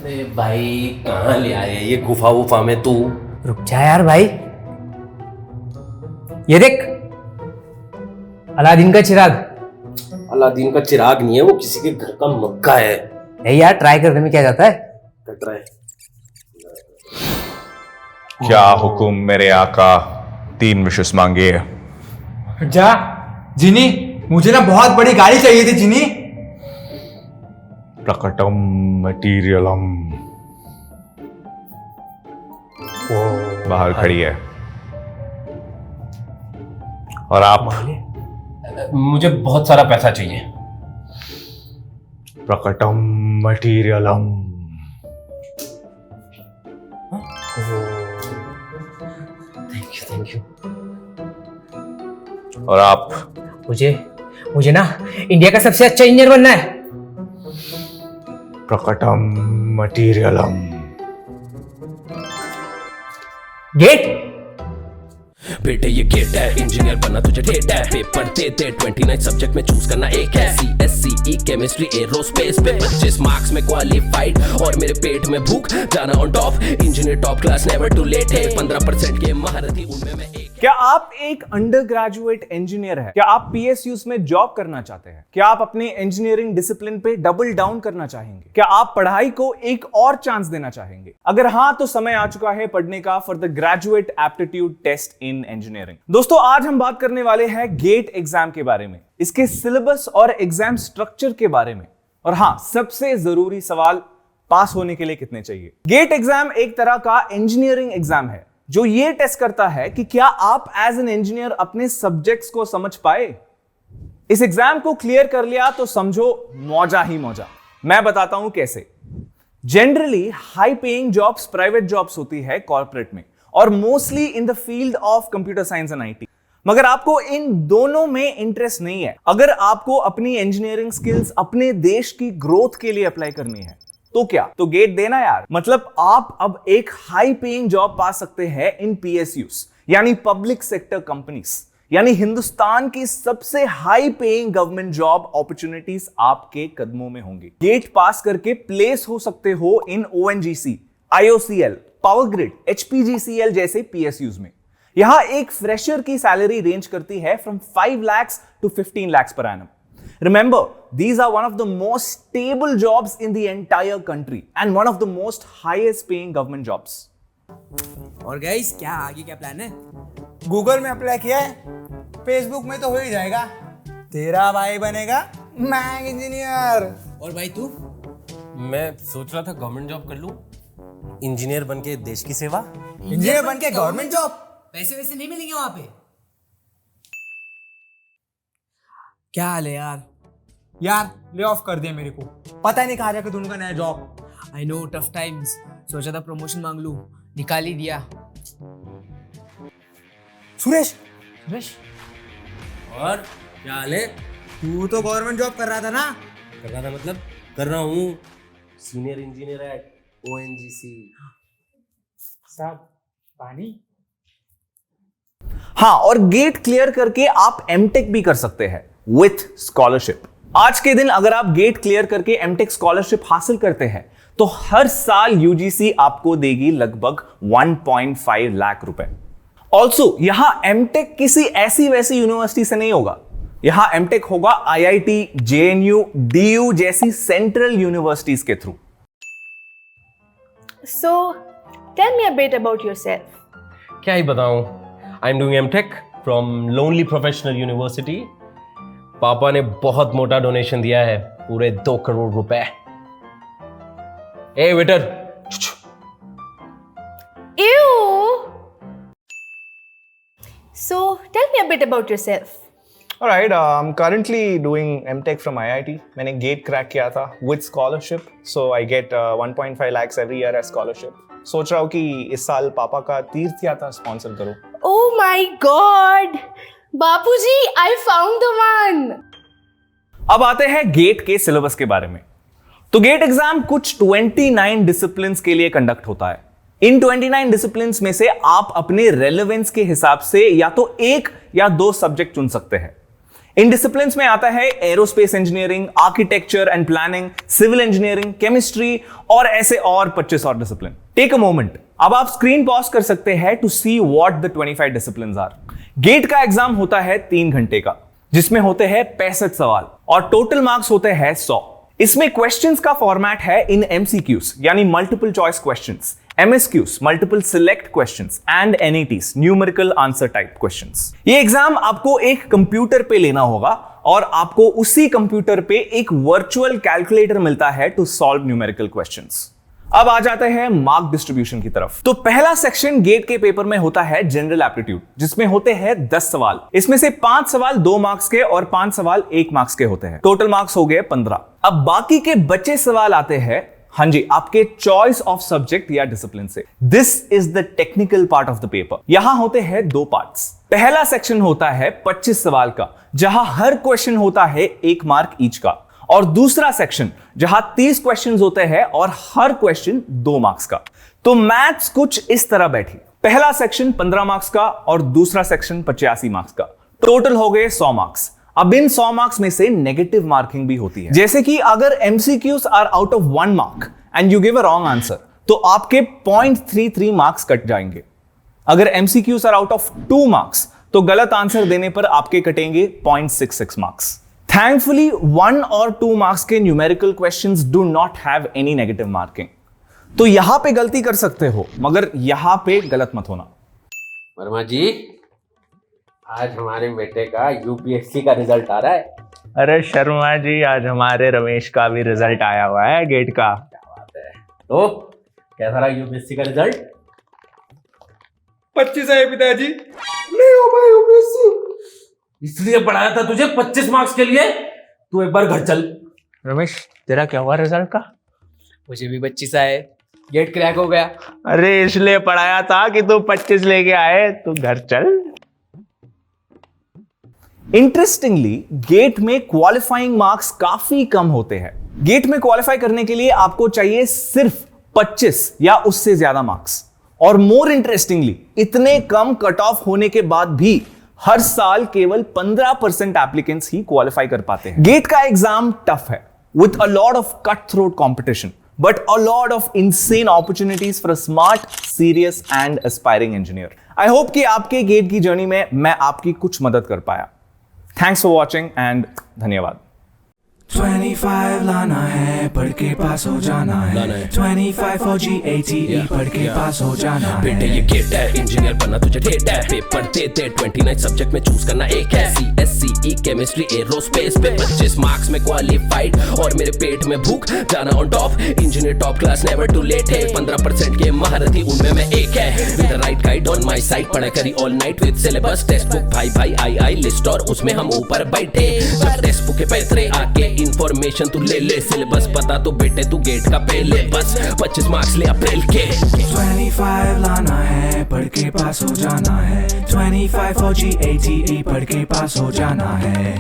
अरे भाई कहाँ ले आए ये गुफा वुफा में तू? रुक जा यार भाई, ये देख अलादीन का चिराग। अलादीन का चिराग नहीं है, वो किसी के घर का मक्का है। नहीं यार, ट्राई करने में क्या जाता है। कट रहा है। क्या हुकुम मेरे आका, 3 विशेष मांगे। जा जिनी, मुझे ना बहुत बड़ी गाड़ी चाहिए थी जिनी। प्रकटम मटीरियलम बाहर खड़ी है। और आप? मुझे बहुत सारा पैसा चाहिए। प्रकटम मटीरियलम। Thank you. और आप? मुझे ना इंडिया का सबसे अच्छा इंजीनियर बनना है। प्रकटम मटीरियलम। गेट बेटे ये गेट है, इंजीनियर बनना तुझे डेट है। पेपर देते 29 सब्जेक्ट में चूज करना एक है। CSCE केमिस्ट्री एरोस्पेस पे 25 मार्क्स में क्वालिफाइड और मेरे पेट में भूख, जाना on top. Engineer top class never too late है। 15% के महारथी उनमें मैं एक। क्या आप एक अंडर ग्रेजुएट इंजीनियर है? क्या आप PSUs में जॉब करना चाहते हैं? क्या आप अपने इंजीनियरिंग डिसिप्लिन पे डबल डाउन करना चाहेंगे? क्या आप पढ़ाई को एक और चांस देना चाहेंगे? अगर हाँ, तो समय आ चुका है पढ़ने का for the graduate aptitude test in engineering. दोस्तों, आज हम बात करने वाले हैं गेट एग्जाम के बारे में, इसके सिलेबस और एग्जाम स्ट्रक्चर के बारे में, और हाँ, सबसे जरूरी सवाल, पास होने के लिए कितने चाहिए। गेट एग्जाम एक तरह का इंजीनियरिंग एग्जाम है जो ये टेस्ट करता है कि क्या आप एज एन इंजीनियर अपने सब्जेक्ट्स को समझ पाए। इस एग्जाम को क्लियर कर लिया तो समझो मौजा ही मौजा। मैं बताता हूं कैसे। Generally high paying jobs private jobs होती है कॉर्पोरेट में, और mostly in the field of computer science and IT। मगर आपको इन दोनों में इंटरेस्ट नहीं है, अगर आपको अपनी इंजीनियरिंग स्किल्स अपने देश की ग्रोथ के लिए अप्लाई करनी है, तो क्या, तो गेट देना यार। मतलब आप अब एक हाई पेइंग जॉब पा सकते हैं इन PSUs, यानी पब्लिक सेक्टर कंपनीज, यानी हिंदुस्तान की सबसे high paying government job opportunities आपके कदमों में होंगी। गेट पास करके प्लेस हो सकते हो इन ONGC, IOCL, power grid, HPGCL जैसे PSUs में। यहां एक फ्रेशर की सैलरी रेंज करती है from 5 lakhs to 15 lakhs per annum. Remember, these are one of the most stable jobs in the entire country and one of the most highest paying government jobs. और guys, क्या आगे क्या plan है? Google में apply किया है, Facebook में तो हो ही जाएगा। तेरा भाई बनेगा मैग इंजीनियर। और भाई तू? मैं सोच रहा था गवर्नमेंट जॉब कर लूं, इंजीनियर बन के देश की सेवा। इंजीनियर बन के गवर्नमेंट जॉब? पैसे वैसे नहीं मिलेंगे वहां पे? क्या हाल है यार? यार ले ऑफ कर दिया मेरे को, पता ही नहीं कहा जाकर दोनों का नया job. I know, tough times. सोचा था प्रमोशन मांग लूं, निकाल ही दिया। सुरेश, और क्या हाल है? तू तो गवर्नमेंट जॉब कर रहा था ना? कर रहा था मतलब कर रहा हूँ, सीनियर इंजीनियर एट ONGC। साहब पानी। हाँ, और गेट क्लियर करके आप MTech भी कर सकते हैं विथ स्कॉलरशिप। आज के दिन अगर आप गेट क्लियर करके MTech स्कॉलरशिप हासिल करते हैं तो हर साल UGC आपको देगी लगभग 1.5 लाख रुपए। ऑल्सो यहां MTech किसी ऐसी वैसी यूनिवर्सिटी से नहीं होगा, यहां MTech होगा IIT, JNU, DU जैसी सेंट्रल यूनिवर्सिटीज के through. So, tell me a bit about yourself. क्या ही बताऊं, I am doing MTech from lonely professional university. पापा ने बहुत मोटा डोनेशन दिया है, पूरे 2 करोड़ रुपए। ए waiter, Ew! So, tell me a bit about yourself. Alright, I'm currently doing MTech from IIT. मैंने गेट क्रैक किया था with scholarship, so I get 1.5 lakhs every year as scholarship. सोच रहा हूँ कि इस साल पापा का तीर्थ यात्रा स्पॉन्सर करूँ। Oh my God! Bapuji, I found the one. अब आते हैं गेट के सिलेबस के बारे में। तो गेट एग्जाम कुछ 29 डिसिप्लिन्स के लिए कंडक्ट होता है। इन 29 डिसिप्लिन्स में से आप अपने रेलेवेंस के हिसाब से या तो 1 या 2 सब्जेक्ट चुन सकते हैं। इन डिसिप्लिन्स में आता है aerospace engineering, architecture and planning, civil engineering, chemistry और ऐसे और 25 और डिसिप्लिन। टेक अ मोमेंट, अब आप स्क्रीन पॉज कर सकते हैं to see what the 25 disciplines are. GATE का एग्जाम होता है 3 घंटे का, जिसमें होते हैं 65 सवाल और टोटल मार्क्स होते हैं 100। इसमें क्वेश्चंस का फॉर्मेट है इन एमसीक्यूज यानी multiple choice questions, MSQs multiple select questions and NATs numerical answer type questions. ये एग्जाम आपको एक कंप्यूटर पे लेना होगा और आपको उसी कंप्यूटर पे एक वर्चुअल कैलकुलेटर मिलता है टू सॉल्व न्यूमेरिकल क्वेश्चंस। अब आ जाते हैं मार्क डिस्ट्रीब्यूशन की तरफ। तो पहला सेक्शन गेट के पेपर में होता है जनरल एप्टीट्यूड, जिसमें होते हैं 10 सवाल। इसमें से 5 सवाल 2 मार्क्स के और 5 सवाल 1 मार्क्स के होते हैं। टोटल मार्क्स हो गए 15। अब बाकी के बचे सवाल आते हैं, हाँ जी, आपके चॉइस ऑफ सब्जेक्ट या डिसिप्लिन से। This is the technical part of the paper. यहां होते हैं 2 पार्ट्स। पहला सेक्शन होता है 25 सवाल का, जहां हर क्वेश्चन होता है 1 मार्क ईच का, और दूसरा सेक्शन जहां 30 क्वेश्चंस होते हैं और हर क्वेश्चन 2 मार्क्स का। तो मैथ्स कुछ इस तरह बैठी। पहला सेक्शन 15 मार्क्स का और दूसरा सेक्शन 85 मार्क्स का। टोटल हो गए 100 मार्क्स। अब इन 100 मार्क्स में से नेगेटिव मार्किंग भी होती है, जैसे कि अगर MCQs are out of 1 mark and you give a wrong answer तो आपके 0.33 मार्क्स कट जाएंगे। अगर MCQs are out of 2 marks तो गलत आंसर देने पर आपके कटेंगे 0.66 मार्क्स। Thankfully, 1 और 2 मार्क्स के numerical questions do not have any negative marking। तो यहां पे गलती कर सकते हो, मगर यहां पे गलत मत होना। वर्मा जी, आज हमारे बेटे का यूपीएससी का रिजल्ट आ रहा है। अरे शर्मा जी, आज हमारे रमेश का भी रिजल्ट आया हुआ है गेट का। क्या बात है। तो कैसा रहा यूपीएससी का रिजल्ट? 25 आए पिताजी। नहीं हो पाया यूपीएससी। इसलिए पढ़ाया था तुझे 25 मार्क्स के लिए। तू एक बार घर चल। रमेश, तेरा क्या हुआ रिजल्ट का? मुझे भी 25 आए, गेट क्रैक हो गया। अरे इसलिए पढ़ाया था कि तू 25 लेके आए। तू घर चल। इंटरेस्टिंगली, गेट में क्वालिफाइंग मार्क्स काफी कम होते हैं। गेट में क्वालिफाई करने के लिए आपको चाहिए सिर्फ 25 या उससे ज्यादा मार्क्स। और मोर इंटरेस्टिंगली, इतने कम कट ऑफ होने के बाद भी हर साल केवल 15% एप्लीकेंट्स ही क्वालिफाई कर पाते हैं। गेट का एग्जाम टफ है, with a lot of cut throat competition, but a lot of insane opportunities for a smart, serious and aspiring engineer. I hope कि आपके गेट की जर्नी में मैं आपकी कुछ मदद कर पाया। थैंक्स फॉर वॉचिंग एंड धन्यवाद। 25 लाना है, पढ़ के पास हो जाना है। 25 for GATE, पढ़ के पास हो जाना है। बेटे ये गेट है, इंजीनियर बनना तुझे ठेठ है। पेपर देते 29 सब्जेक्ट में चूज करना एक है। CSCE केमिस्ट्री एरोस्पेस पे 25 मार्क्स में क्वालिफाइड और मेरे पेट में भूख, जाना on top. Engineer top class never too late है। 15% के महारथी उनमें मैं एक है। With the right guide on my side, पढ़ा करी all night with syllabus, text book भाई आई लिस्ट और उसमें हम ऊपर बैठे। जब टेक्स्ट बुक के पैतरे आके इंफॉर्मेशन तू ले सिलेबस पता तो बेटे तू गेट का पहले बस 25 मार्क्स ले अप्रैल के। 25 लाना है, पढ़ के पास हो जाना है। 25 for GATE, पढ़ के पास हो जाना है।